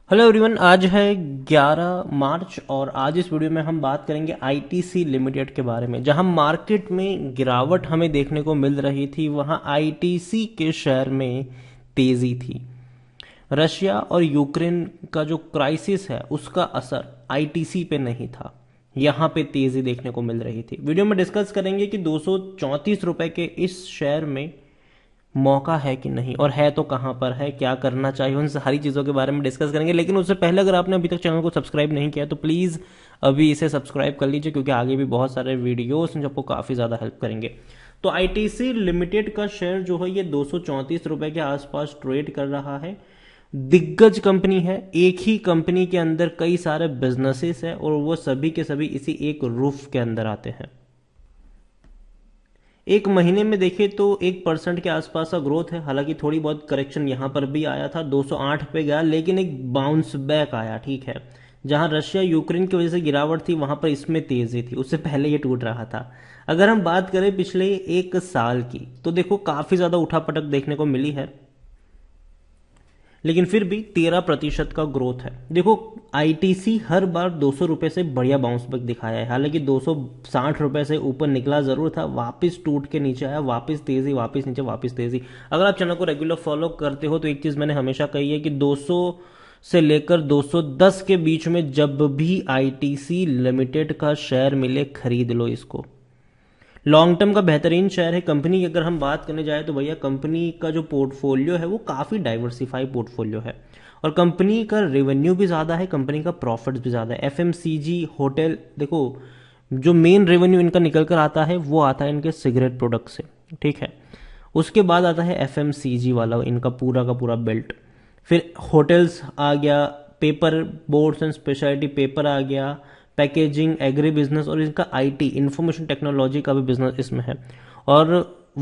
Hello everyone, आज है 11 मार्च और आज इस वीडियो में हम बात करेंगे आईटीसी लिमिटेड के बारे में। जहां मार्केट में गिरावट हमें देखने को मिल रही थी, वहां आईटीसी के शेयर में तेजी थी। रशिया और यूक्रेन का जो क्राइसिस है उसका असर आईटीसी पे नहीं था, यहां पे तेजी देखने को मिल रही थी। वीडियो में डिस्कस करेंगे कि 234 रुपए के इस शेयर में मौका है कि नहीं, और है तो कहां पर है, क्या करना चाहिए, उन सारी चीज़ों के बारे में डिस्कस करेंगे। लेकिन उससे पहले अगर आपने अभी तक चैनल को सब्सक्राइब नहीं किया तो प्लीज़ अभी इसे सब्सक्राइब कर लीजिए, क्योंकि आगे भी बहुत सारे वीडियोस जो आपको काफ़ी ज़्यादा हेल्प करेंगे। तो आईटीसी लिमिटेड का शेयर जो है ये 234 रुपए के आसपास ट्रेड कर रहा है। दिग्गज कंपनी है, एक ही कंपनी के अंदर कई सारे बिजनेसेस है और वो सभी के सभी इसी एक रूफ के अंदर आते हैं। एक महीने में देखें तो 1% के आसपास का ग्रोथ है। हालांकि थोड़ी बहुत करेक्शन यहां पर भी आया था, 208 पे गया, लेकिन एक बाउंस बैक आया। ठीक है, जहां रशिया यूक्रेन की वजह से गिरावट थी वहां पर इसमें तेजी थी, उससे पहले ये टूट रहा था। अगर हम बात करें पिछले एक साल की तो देखो काफी ज्यादा उठापटक देखने को मिली है, लेकिन फिर भी 13% का ग्रोथ है। देखो आईटीसी हर बार 200 रुपए से बढ़िया बाउंस बैक दिखाया है। हालांकि 260 रुपए से ऊपर निकला जरूर था, वापस टूट के नीचे आया, वापस तेजी, वापस नीचे, वापस तेजी। अगर आप चैनल को रेगुलर फॉलो करते हो तो एक चीज मैंने हमेशा कही है कि 200 से लेकर 210 के बीच में जब भी आईटीसी लिमिटेड का शेयर मिले खरीद लो इसको। लॉन्ग टर्म का बेहतरीन शेयर है। कंपनी की अगर हम बात करने जाए तो भैया कंपनी का जो पोर्टफोलियो है वो काफ़ी डाइवर्सिफाई पोर्टफोलियो है, और कंपनी का रेवेन्यू भी ज़्यादा है, कंपनी का प्रॉफिट भी ज़्यादा है। एफएमसीजी, होटल, देखो जो मेन रेवेन्यू इनका निकल कर आता है वो आता है इनके सिगरेट प्रोडक्ट से। ठीक है, उसके बाद आता है एफएमसीजी वाला इनका पूरा का पूरा बेल्ट, फिर होटल्स आ गया, paper boards and speciality paper आ गया, पैकेजिंग, एग्री बिजनेस, और इनका आईटी इंफॉर्मेशन टेक्नोलॉजी का भी बिजनेस इसमें है। और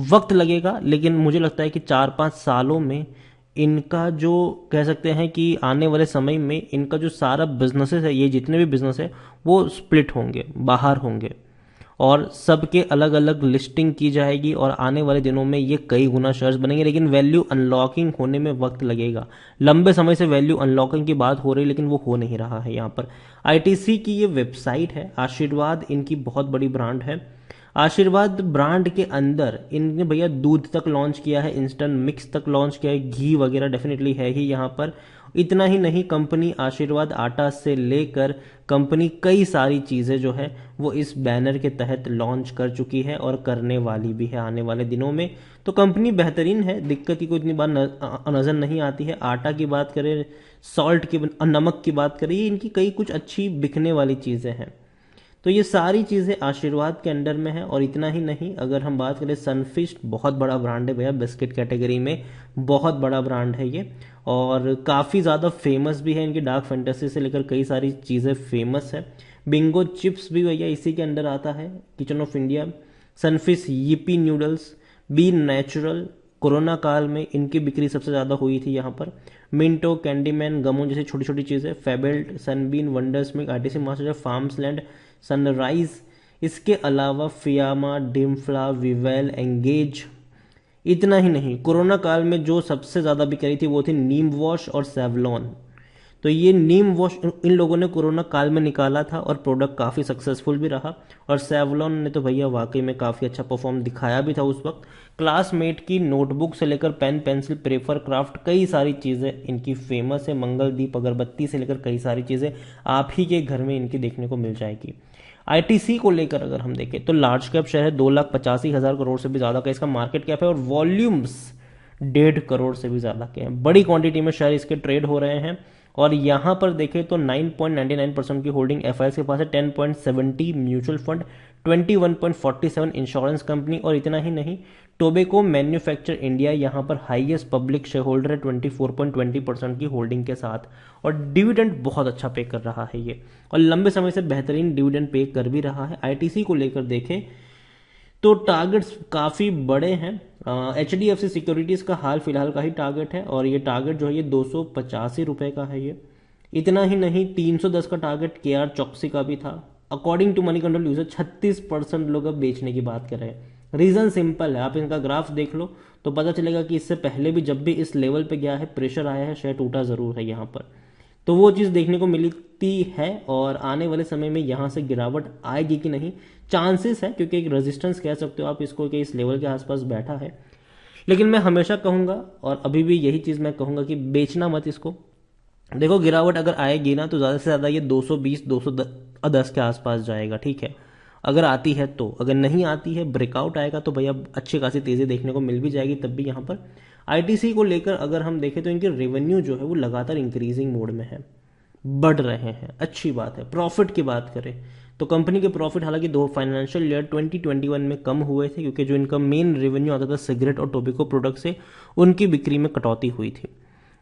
वक्त लगेगा, लेकिन मुझे लगता है कि 4-5 सालों में इनका जो कह सकते हैं कि आने वाले समय में इनका जो सारा बिजनेसेस है, ये जितने भी बिजनेस है वो स्प्लिट होंगे, बाहर होंगे, और सबके अलग अलग लिस्टिंग की जाएगी, और आने वाले दिनों में ये कई गुना शेयर्स बनेंगे। लेकिन वैल्यू अनलॉकिंग होने में वक्त लगेगा। लंबे समय से वैल्यू अनलॉकिंग की बात हो रही है, लेकिन वो हो नहीं रहा है यहाँ पर। आईटीसी की ये वेबसाइट है, आशीर्वाद इनकी बहुत बड़ी ब्रांड है। आशीर्वाद ब्रांड के अंदर इनने भैया दूध तक लॉन्च किया है, इंस्टेंट मिक्स तक लॉन्च किया है, घी वगैरह डेफिनेटली है ही यहाँ पर। इतना ही नहीं, कंपनी आशीर्वाद आटा से लेकर कंपनी कई सारी चीज़ें जो है वो इस बैनर के तहत लॉन्च कर चुकी है और करने वाली भी है आने वाले दिनों में। तो कंपनी बेहतरीन है, दिक्कत की कोई इतनी बार नज़र नहीं आती है। आटा की बात करें, सॉल्ट की, नमक की बात करें, ये इनकी कई कुछ अच्छी बिकने वाली चीज़ें हैं। तो ये सारी चीज़ें आशीर्वाद के अंडर में है। और इतना ही नहीं, अगर हम बात करें, सनफिस्ट बहुत बड़ा ब्रांड है भैया, बिस्किट कैटेगरी में बहुत बड़ा ब्रांड है ये, और काफ़ी ज़्यादा फेमस भी है। इनकी डार्क फैंटेसी से लेकर कई सारी चीज़ें फेमस है। बिंगो चिप्स भी भैया इसी के अंडर आता है, kitchen of India. Sunfeast Yippee noodles, B Natural, corona काल में इनकी बिक्री सबसे ज़्यादा हुई थी यहाँ पर। मिंटो, कैंडीमैन, गमो जैसी छोटी छोटी चीज़ें, फेबल्ट, सनबीन, वंडर्स मिल्क, आरटीसी मास्टर, फार्म्स लैंड, सनराइज, इसके अलावा फियामा, डिम्फ्ला, विवेल, एंगेज। इतना ही नहीं, कोरोना काल में जो सबसे ज़्यादा बिक रही थी वो थी नीम वॉश और सेवलॉन। तो ये नीम वॉश इन लोगों ने कोरोना काल में निकाला था और प्रोडक्ट काफ़ी सक्सेसफुल भी रहा। और सेवलॉन ने तो भैया वाकई में काफ़ी अच्छा परफॉर्म दिखाया भी था उस वक्त। क्लासमेट की नोटबुक से लेकर पेन पेंसिल, प्रेफर क्राफ्ट, कई सारी चीज़ें इनकी फेमस है। मंगलदीप अगरबत्ती से लेकर कई सारी चीज़ें आप ही के घर में इनकी देखने को मिल जाएगी। आईटीसी को लेकर अगर हम देखें तो लार्ज कैप शेयर है, 2,85,000 करोड़ से भी ज़्यादा का इसका मार्केट कैप है, और वॉल्यूम्स 1.5 करोड़ से भी ज़्यादा के हैं। बड़ी क्वांटिटी में शेयर इसके ट्रेड हो रहे हैं। और यहाँ पर देखें तो 9.99% की होल्डिंग एफआईएस के पास है, 10.70 म्यूचुअल फंड, 21.47 इंश्योरेंस कंपनी, और इतना ही नहीं, टोबैको मैन्युफैक्चर इंडिया यहाँ पर हाईएस्ट पब्लिक शेयर होल्डर है 24.20% की होल्डिंग के साथ। और डिविडेंड बहुत अच्छा पे कर रहा है ये, और लंबे समय से बेहतरीन डिविडेंड पे कर भी रहा है। आईटीसी को लेकर देखें तो टारगेट्स काफ़ी बड़े हैं। H D F C securities का हाल फिलहाल का ही टारगेट है, और ये टारगेट जो है ये 285 रुपये का है ये। इतना ही नहीं, 310 का टारगेट के आर चौकसी का भी था। According to Moneycontrol user 36% लोग अब बेचने की बात कर रहे हैं। रीज़न सिंपल है, आप इनका ग्राफ देख लो तो पता चलेगा कि इससे पहले भी जब भी इस लेवल पे गया है, प्रेशर आया है, शेयर टूटा ज़रूर है यहाँ पर। तो वो चीज़ देखने को मिलती है और आने वाले समय में यहाँ से गिरावट आएगी कि नहीं, चांसेस है, क्योंकि एक रेजिस्टेंस कह सकते हो आप इसको कि इस लेवल के आसपास बैठा है। लेकिन मैं हमेशा कहूँगा और अभी भी यही चीज़ मैं कहूँगा कि बेचना मत इसको। देखो गिरावट अगर आएगी ना तो ज़्यादा से ज़्यादा ये 220 210 के आसपास जाएगा, ठीक है, अगर आती है तो। अगर नहीं आती है, ब्रेकआउट आएगा तो भैया अच्छी खासी तेज़ी देखने को मिल भी जाएगी तब भी। यहाँ पर आईटीसी को लेकर अगर हम देखें तो इनके रेवेन्यू जो है वो लगातार इंक्रीजिंग मोड में है, बढ़ रहे हैं, अच्छी बात है। प्रॉफिट की बात करें तो कंपनी के प्रॉफिट हालांकि दो फाइनेंशियल ईयर 2021 में कम हुए थे, क्योंकि जो इनका मेन रेवेन्यू आता था सिगरेट और टोबैको प्रोडक्ट से, उनकी बिक्री में कटौती हुई थी।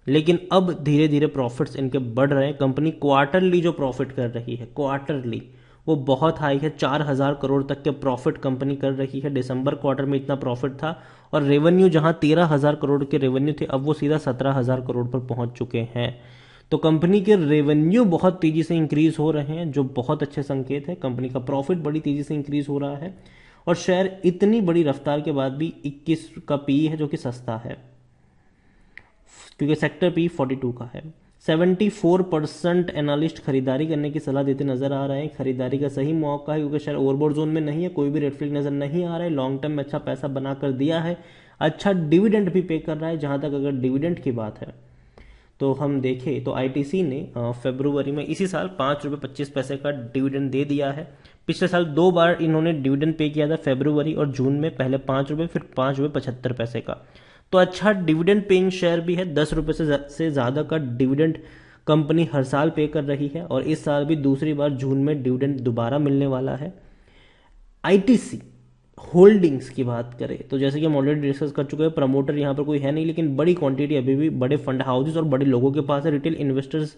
लेकिन अब धीरे धीरे प्रॉफिट्स इनके बढ़ रहे हैं। कंपनी क्वार्टरली जो प्रॉफिट कर रही है, क्वार्टरली वो बहुत हाई है, 4,000 करोड़ तक के प्रॉफिट कंपनी कर रही है। दिसंबर क्वार्टर में इतना प्रॉफिट था और रेवेन्यू जहां 13,000 करोड़ के रेवेन्यू थे, अब वो सीधा 17,000 करोड़ पर पहुंच चुके हैं। तो कंपनी के रेवेन्यू बहुत तेजी से इंक्रीज हो रहे हैं, जो बहुत अच्छे संकेत है। कंपनी का प्रॉफिट बड़ी तेजी से इंक्रीज हो रहा है और शेयर इतनी बड़ी रफ्तार के बाद भी 21 का पी है, जो कि सस्ता है, क्योंकि सेक्टर पी 42 का है। 74% एनालिस्ट खरीदारी करने की सलाह देते नजर आ रहे हैं। खरीदारी का सही मौका है, क्योंकि शेयर ओवरबॉट जोन में नहीं है, कोई भी रेड फ्लैग नजर नहीं आ रहा है, लॉन्ग टर्म में अच्छा पैसा बनाकर दिया है, अच्छा डिविडेंड भी पे कर रहा है। जहां तक अगर डिविडेंड की बात है तो हम देखें तो आईटीसी ने फरवरी में इसी साल 5 रुपये 25 पैसे का डिविडेंड दे दिया है। पिछले साल 2 बार इन्होंने डिविडेंड पे किया था, फरवरी और जून में, पहले 5 रुपये फिर 5 रुपये 75 पैसे का। तो अच्छा डिविडेंड पेइंग शेयर भी है। 10 रुपये से ज़्यादा का डिविडेंड कंपनी हर साल पे कर रही है और इस साल भी दूसरी बार जून में डिविडेंड दोबारा मिलने वाला है। आईटीसी होल्डिंग्स की बात करें तो जैसे कि हम ऑलरेडी डिस्कस कर चुके हैं, प्रमोटर यहाँ पर कोई है नहीं, लेकिन बड़ी क्वांटिटी अभी भी बड़े फंड हाउसेस और बड़े लोगों के पास है। रिटेल इन्वेस्टर्स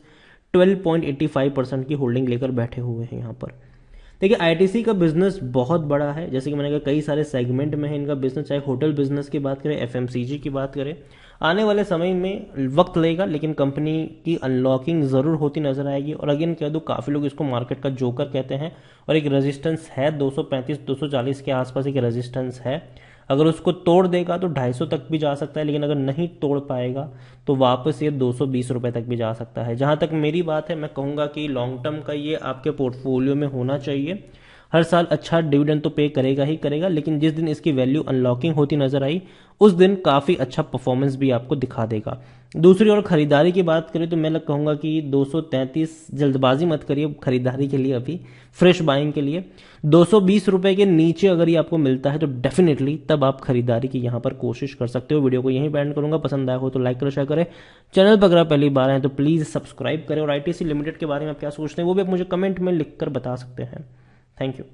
12.85% की होल्डिंग लेकर बैठे हुए हैं यहाँ पर। देखिए आईटीसी का बिजनेस बहुत बड़ा है, जैसे कि मैंने कहा कई सारे सेगमेंट में है इनका बिजनेस, चाहे होटल बिजनेस की बात करें, एफएमसीजी की बात करें। आने वाले समय में वक्त लगेगा, लेकिन कंपनी की अनलॉकिंग ज़रूर होती नजर आएगी। और अगेन कह दूँ, काफ़ी लोग इसको मार्केट का जोकर कहते हैं और एक रेजिस्टेंस है 235-240 के आसपास एक रेजिस्टेंस है। अगर उसको तोड़ देगा तो 250 तक भी जा सकता है, लेकिन अगर नहीं तोड़ पाएगा तो वापस ये 220 रुपए तक भी जा सकता है। जहां तक मेरी बात है, मैं कहूंगा कि लॉन्ग टर्म का ये आपके पोर्टफोलियो में होना चाहिए। हर साल अच्छा डिविडेंड तो पे करेगा ही करेगा, लेकिन जिस दिन इसकी वैल्यू अनलॉकिंग होती नजर आई उस दिन काफ़ी अच्छा परफॉर्मेंस भी आपको दिखा देगा। दूसरी ओर खरीदारी की बात करें तो मैं कहूंगा कि 233, जल्दबाजी मत करिए खरीदारी के लिए, अभी फ्रेश बाइंग के लिए 220 रुपए के नीचे अगर ये आपको मिलता है तो डेफिनेटली तब आप खरीदारी की यहाँ पर कोशिश कर सकते हो। वीडियो को यहीं बैंड करूंगा, पसंद आया हो तो लाइक करें, शेयर करें। चैनल पर अगर आप पहली बार आए तो प्लीज़ सब्सक्राइब करें और आईटीसी लिमिटेड के बारे में आप क्या सोचते हैं वो भी आप मुझे कमेंट में लिख कर बता सकते हैं। Thank you.